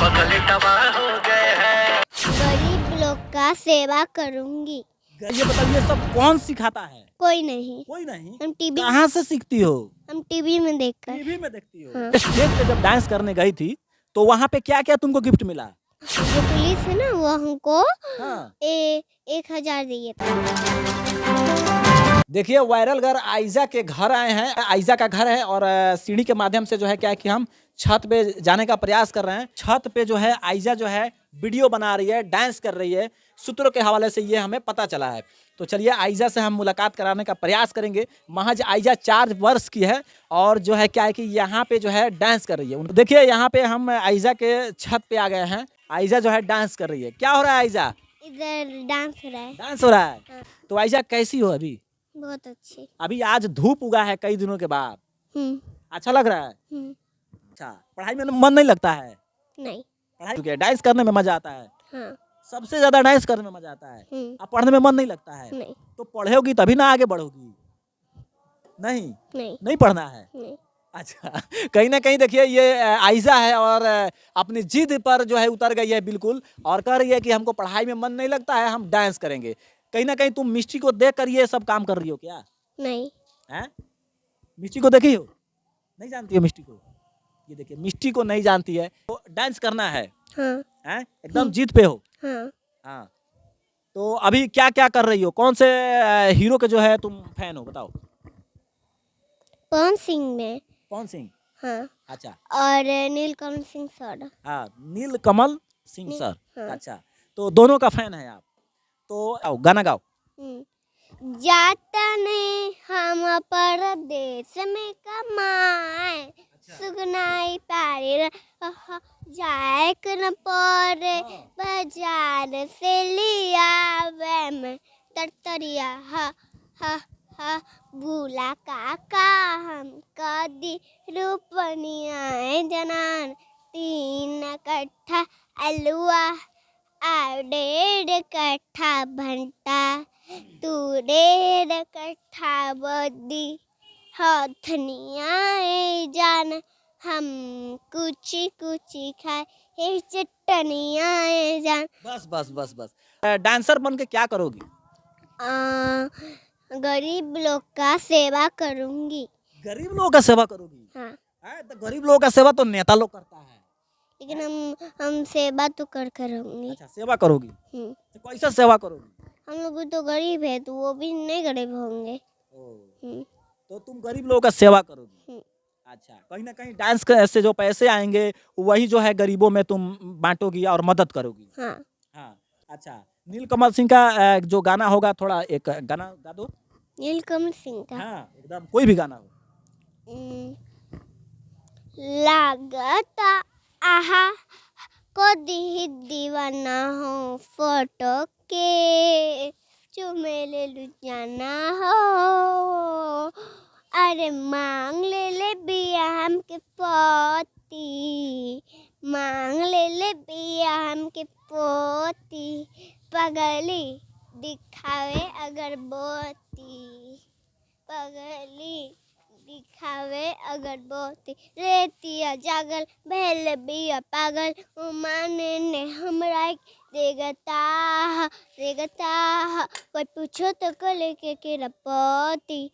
गरीब लोग का सेवा करूंगी। ये बताइए सब कौन सिखाता है? कोई नहीं। कोई नहीं। हम टीवी कहाँ से सीखती हो? हम टीवी में देखकर। टीवी में देखती हो। हाँ। स्टेज पे जब डांस करने गई थी तो वहाँ पे क्या क्या तुमको गिफ्ट मिला? जो पुलिस है ना वो हमको हाँ। 1000 दिए थे। देखिए वायरल घर आयजा के घर आए हैं। आयजा का घर है और सीढ़ी के माध्यम से जो है क्या है कि हम छत पे जाने का प्रयास कर रहे हैं। छत पे जो है आयजा जो है वीडियो बना रही है, डांस कर रही है। सूत्रों के हवाले से ये हमें पता चला है। तो चलिए आयजा से हम मुलाकात कराने का प्रयास करेंगे। महज आयजा 4 वर्ष की है और जो है क्या है कि यहाँ पे जो है डांस कर रही है। देखिए यहाँ पे हम आयजा के छत पे आ गए हैं। आयजा जो है डांस कर रही है। क्या हो रहा है आयजा? इधर डांस हो रहा है। डांस हो रहा है। हाँ। तो आयजा कैसी हो अभी? बहुत अच्छी। अभी आज धूप उगा है कई दिनों के बाद। हम्म अच्छा लग रहा है। हम्म अच्छा पढ़ाई में मन नहीं लगता है? नहीं। पढ़ाई डांस करने में मजा आता है। हाँ। सबसे ज्यादा डांस करने में मजा आता है। अब पढ़ने में मन नहीं लगता है नहीं। तो पढ़ोगी तभी ना आगे बढ़ोगी। नहीं नहीं। नहीं पढ़ना है। नहीं। अच्छा कहीं ना कहीं देखिए ये आयजा है और अपनी जिद पर जो है उतर गई है बिल्कुल और कह रही है कि हमको पढ़ाई में मन नहीं लगता है, हम डांस करेंगे। कहीं ना कहीं तुम मिष्टी को देख कर ये सब काम कर रही हो क्या? नहीं। हैं? मिष्टी को देखी हो? नहीं जानती हो मिष्टी को? ये देखिए मिष्टी को नहीं जानती है। तो डांस करना है। हाँ। हैं? एकदम जिद पे हो। हाँ। हाँ। तो अभी क्या क्या कर रही हो? कौन से हीरो के जो है तुम फैन हो बताओ? पवन सिंह में। पवन सिंह। हाँ। अच्छा। और नीलकमल सिंह सर। हाँ नीलकमल सिंह नील- सर। हाँ। अच्छा तो दोनों का फैन है आप। तो आओ गाना गाओ। जाता ने हम परदेश में कमाए सुगनाई पारे जाए न पड़े बाजार से लिया वे में तरतरिया हा हा हा भूला काका हम कदी रूपनिया जनान 3 कट्ठा अलुआ आ 1.5 कट्ठा भंटा तू 1.5 कट्ठा बदी हथनिया जान हम कुची कुची खाए हे चटनिया जान। बस बस बस बस। डांसर बन के क्या करोगी? गरीब लोग का सेवा करूंगी। गरीब लोगों का सेवा करोगी? हाँ। हैं? तो गरीब लोगों का सेवा तो नेता लोग करता है। लेकिन हम सेवा तो कर करूंगी। अच्छा सेवा करोगी। हम्म तो कैसा सेवा करोगी? हम लोग तो गरीब है तो वो भी नहीं गरीब होंगे। ओ, तो तुम गरीब लोगों का सेवा करोगी। अच्छा कहीं ना कहीं डांस से जो पैसे आएंगे वही जो है गरीबों में तुम बांटोगी और मदद करोगी। हाँ। हाँ। अच्छा नीलकमल सिंह का जो गाना होगा थोड़ा एक गाना गा दो। नीलकमल सिंह का। हाँ एकदम कोई भी गाना हो। लागता आहा को दीवाना हो फोटो के चुमेले लुजाना हो अरे मांग ले बिया हमके पोती मांग ले बिया हमके पोती पगली दिखावे अगरबत्ती पगली दिखावे अगरबत्ती रेतिया जागल भैल बिया पागल उमाने ने हमरा देगता कोई पूछो तो कल के रपती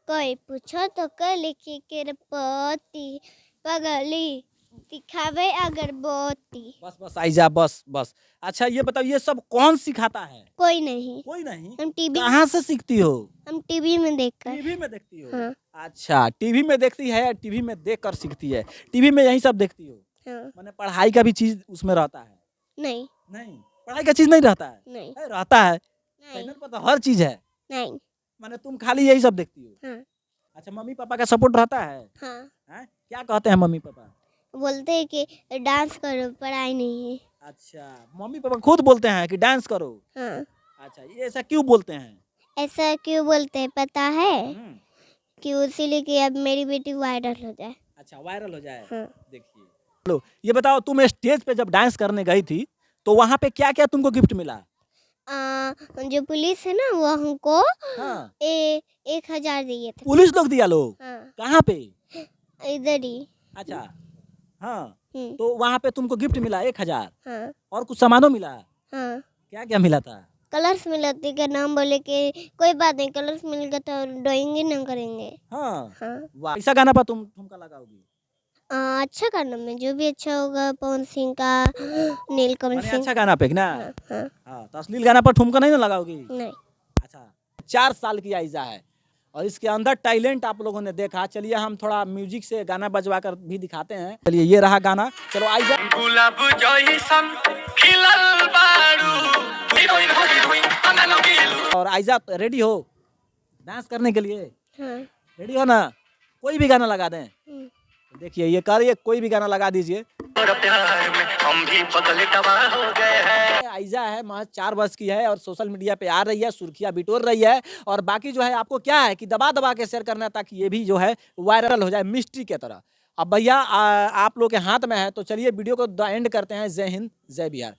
कोई पूछो तो कल के रपती पगली दिखावे अगरबत्ती। बस बस आइजा बस बस। अच्छा ये बताओ ये सब कौन सिखाता है? कोई नहीं। कोई नहीं। हम टीवी कहाँ से सीखती हो? हम टीवी में देखकर। टीवी में देखती हो। हाँ। अच्छा टीवी में देखती है, टीवी में देख कर सीखती है। टीवी में यही सब देखती हो? हाँ। माने पढ़ाई का भी चीज उसमें रहता है? नहीं। नहीं पढ़ाई का चीज नहीं रहता है? नहीं। रहता है। नहीं। चैनल पर तो हर चीज है। नहीं। माने तुम खाली यही सब देखती हो? हाँ। अच्छा मम्मी पापा का सपोर्ट रहता है? हाँ। हैं? क्या कहते हैं मम्मी पापा? बोलते हैं कि डांस करो पढ़ाई नहीं है। अच्छा मम्मी पापा खुद बोलते हैं कि डांस करो? हाँ। अच्छा ये ऐसा क्यों बोलते हैं? ऐसा क्यों बोलते हैं पता है? हम्म। कि इसीलिए कि अब मेरी बेटी वायरल हो जाए। अच्छा वायरल हो जाए। हाँ। देखिए लो ये बताओ तुम स्टेज पे जब डांस करने गई थी तो वहाँ पे क्या क्या तुमको गिफ्ट मिला? जो पुलिस है ना वो हमको हाँ। 1000 दिए थे। पुलिस लोग दिया लोग? हाँ। कहाँ पे? इधर ही। अच्छा हाँ तो वहाँ पे तुमको गिफ्ट मिला 1000 हाँ और कुछ सामानों मिला? हाँ क्या क्या मिला था? कलर्स मिला थी का नाम बोले कि कोई बात नहीं कलर्स मिल गया तो ड्राइंग ही ना करेंगे। हाँ हाँ वाह, ऐसा गाना पर तुमका लगाओगी? अच्छा गाना में जो भी अच्छा होगा पवन सिंह का नीलकमल माने सिंह। अच्छा गाना पे ना? हाँ हाँ हाँ तो अश्लील गाना पर ठुमका नहीं ना लगाओगी? नहीं अच्छा, 4 साल की आयजा है और इसके अंदर टैलेंट आप लोगों ने देखा। चलिए हम थोड़ा म्यूजिक से गाना बजवा कर भी दिखाते हैं। चलिए ये रहा गाना। चलो आयजा। गुलाब जइसन खिलल बारू हीरोइन हो हीरोइन अंगनो गिलू। और आयजा रेडी हो डांस करने के लिए? हाँ रेडी हो ना? कोई भी गाना लगा दें? देखिए ये कर ये कोई भी गाना लगा दीजिए। और प्यार में हम भी बदल तबाह हो गए हैं। आयजा है महज 4 वर्ष की है और सोशल मीडिया पे आ रही है, सुर्खियां बिटोर रही है। और बाकी जो है आपको क्या है कि दबा दबा के शेयर करना है ताकि ये भी जो है वायरल हो जाए मिस्ट्री के तरह। अब भैया आप लोग के हाथ में है तो चलिए वीडियो को द एंड करते हैं। जय हिंद जय बिहार।